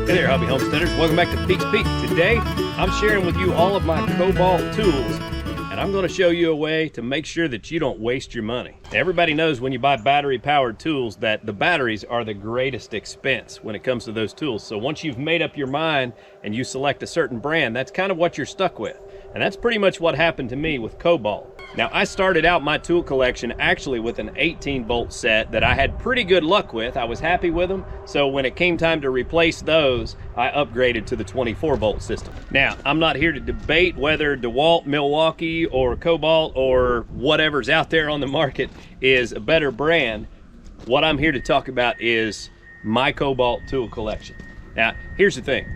Hey there, hobby homesteaders. Welcome back to Peek's Peak. Today, I'm sharing with you all of my Kobalt tools, and I'm going to show you a way to make sure that you don't waste your money. Everybody knows when you buy battery-powered tools that the batteries are the greatest expense when it comes to those tools. So once you've made up your mind and you select a certain brand, that's kind of what you're stuck with. And that's pretty much what happened to me with Kobalt. Now, I started out my tool collection actually with an 18-volt set that I had pretty good luck with. I was happy with them. So when it came time to replace those, I upgraded to the 24-volt system. Now, I'm not here to debate whether DeWalt, Milwaukee, or Kobalt, or whatever's out there on the market is a better brand. What I'm here to talk about is my Kobalt tool collection. Now, here's the thing.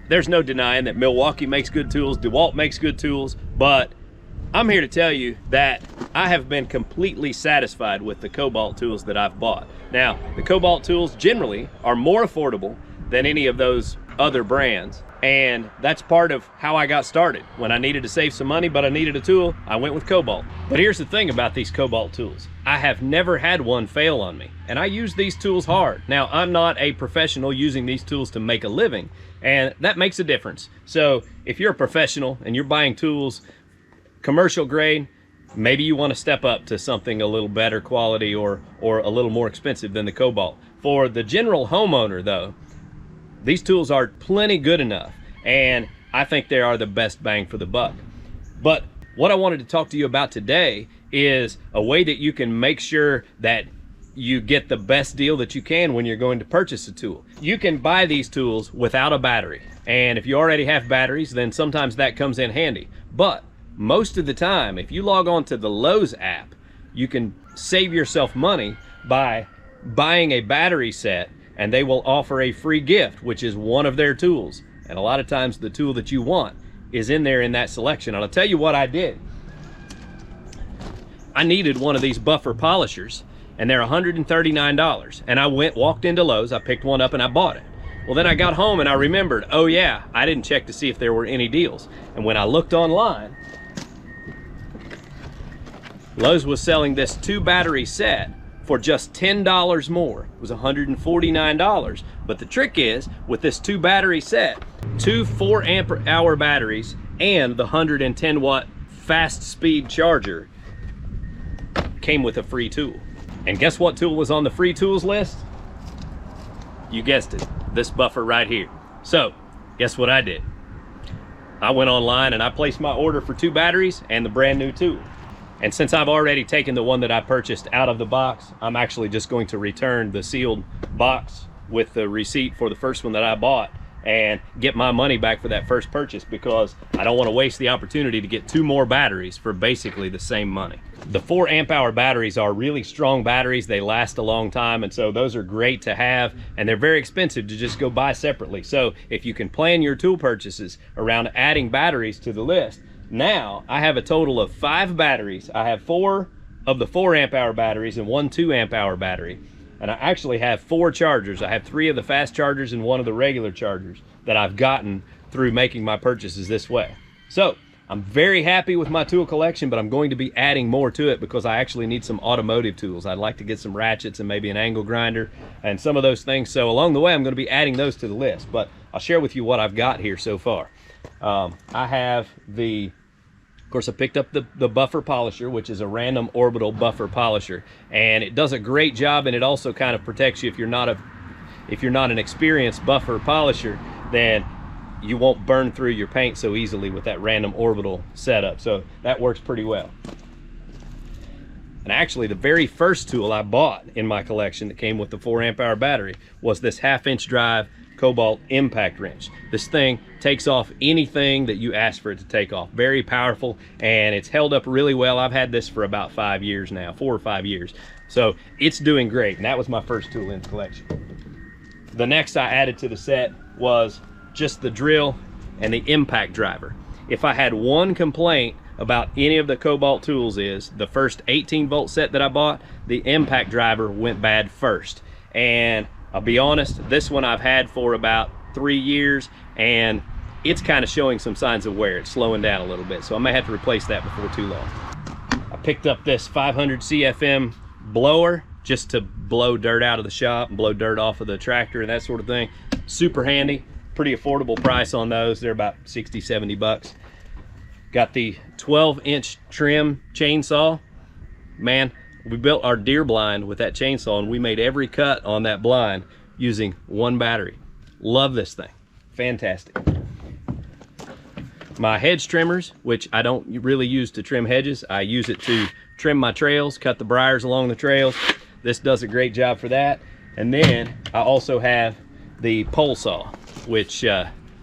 There's no denying that Milwaukee makes good tools, DeWalt makes good tools, but I'm here to tell you that I have been completely satisfied with the Kobalt tools that I've bought. Now, the Kobalt tools generally are more affordable than any of those other brands, and that's part of how I got started. When I needed to save some money, but I needed a tool, I went with Kobalt. But here's the thing about these Kobalt tools. I have never had one fail on me, and I use these tools hard. Now, I'm not a professional using these tools to make a living, and that makes a difference. So if you're a professional and you're buying tools commercial grade, maybe you want to step up to something a little better quality or a little more expensive than the Kobalt. For the general homeowner though, these tools are plenty good enough, and I think they are the best bang for the buck. But what I wanted to talk to you about today is a way that you can make sure that you get the best deal that you can when you're going to purchase a tool. You can buy these tools without a battery, and if you already have batteries, then sometimes that comes in handy. But most of the time, if you log on to the Lowe's app, you can save yourself money by buying a battery set, and they will offer a free gift, which is one of their tools. And a lot of times the tool that you want is in there in that selection. And I'll tell you what I did. I needed one of these buffer polishers, and they're $139. And I walked into Lowe's, I picked one up and I bought it. Well, then I got home and I remembered, oh yeah, I didn't check to see if there were any deals. And when I looked online, Lowe's was selling this 2-battery set for just $10 more. It was $149. But the trick is, with this 2-battery set, 2 4-amp-hour batteries and the 110-watt fast speed charger came with a free tool. And guess what tool was on the free tools list? You guessed it, this buffer right here. So, guess what I did? I went online and I placed my order for 2 batteries and the brand new tool. And since I've already taken the one that I purchased out of the box, I'm actually just going to return the sealed box with the receipt for the first one that I bought and get my money back for that first purchase, because I don't want to waste the opportunity to get 2 more batteries for basically the same money. The 4-amp-hour batteries are really strong batteries. They last a long time, and so those are great to have, and they're very expensive to just go buy separately. So if you can plan your tool purchases around adding batteries to the list. Now I have a total of 5 batteries. I have 4 of the 4-amp-hour batteries and 1 2-amp-hour battery. And I actually have 4 chargers. I have 3 of the fast chargers and 1 of the regular chargers that I've gotten through making my purchases this way. So I'm very happy with my tool collection, but I'm going to be adding more to it because I actually need some automotive tools. I'd like to get some ratchets and maybe an angle grinder and some of those things. So along the way, I'm going to be adding those to the list, but I'll share with you what I've got here so far. I have of course, I picked up the buffer polisher, which is a random orbital buffer polisher, and it does a great job, and it also kind of protects you if you're not an experienced buffer polisher, then you won't burn through your paint so easily with that random orbital setup. So that works pretty well. And actually, the very first tool I bought in my collection that came with the 4-amp-hour battery was this 1/2-inch drive Kobalt impact wrench. This thing takes off anything that you ask for it to take off. Very powerful, and it's held up really well. I've had this for about 5 years now, 4 or 5 years. So it's doing great, and that was my first tool in the collection. The next I added to the set was just the drill and the impact driver. If I had one complaint about any of the Kobalt tools is the first 18-volt set that I bought, the impact driver went bad first. And I'll be honest, this one I've had for about 3 years, and it's kind of showing some signs of wear. It's slowing down a little bit, so I may have to replace that before too long. I picked up this 500 CFM blower just to blow dirt out of the shop and blow dirt off of the tractor and that sort of thing. super handy, pretty affordable price on those. They're about 60, 70 bucks. Got the 12-inch trim chainsaw. Man, we built our deer blind with that chainsaw, and we made every cut on that blind using one battery. Love this thing, fantastic. My hedge trimmers, which I don't really use to trim hedges, I use it to trim my trails, cut the briars along the trails. This does a great job for that. And then I also have the pole saw, which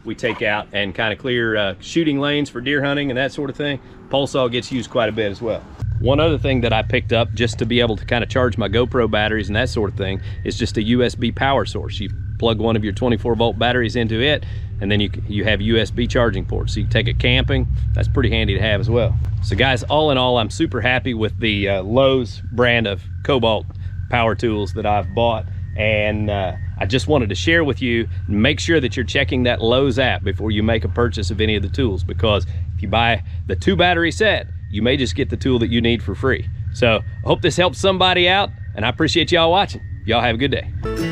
we take out and kind of clear shooting lanes for deer hunting and that sort of thing. Pole saw gets used quite a bit as well. One other thing that I picked up just to be able to kind of charge my GoPro batteries and that sort of thing is just a USB power source. You plug one of your 24-volt batteries into it, and then you have USB charging ports. So you can take it camping. That's pretty handy to have as well. So guys, all in all, I'm super happy with the Lowe's brand of Kobalt power tools that I've bought. And I just wanted to share with you, make sure that you're checking that Lowe's app before you make a purchase of any of the tools, because if you buy the 2-battery set, you may just get the tool that you need for free. So I hope this helps somebody out, and I appreciate y'all watching. Y'all have a good day.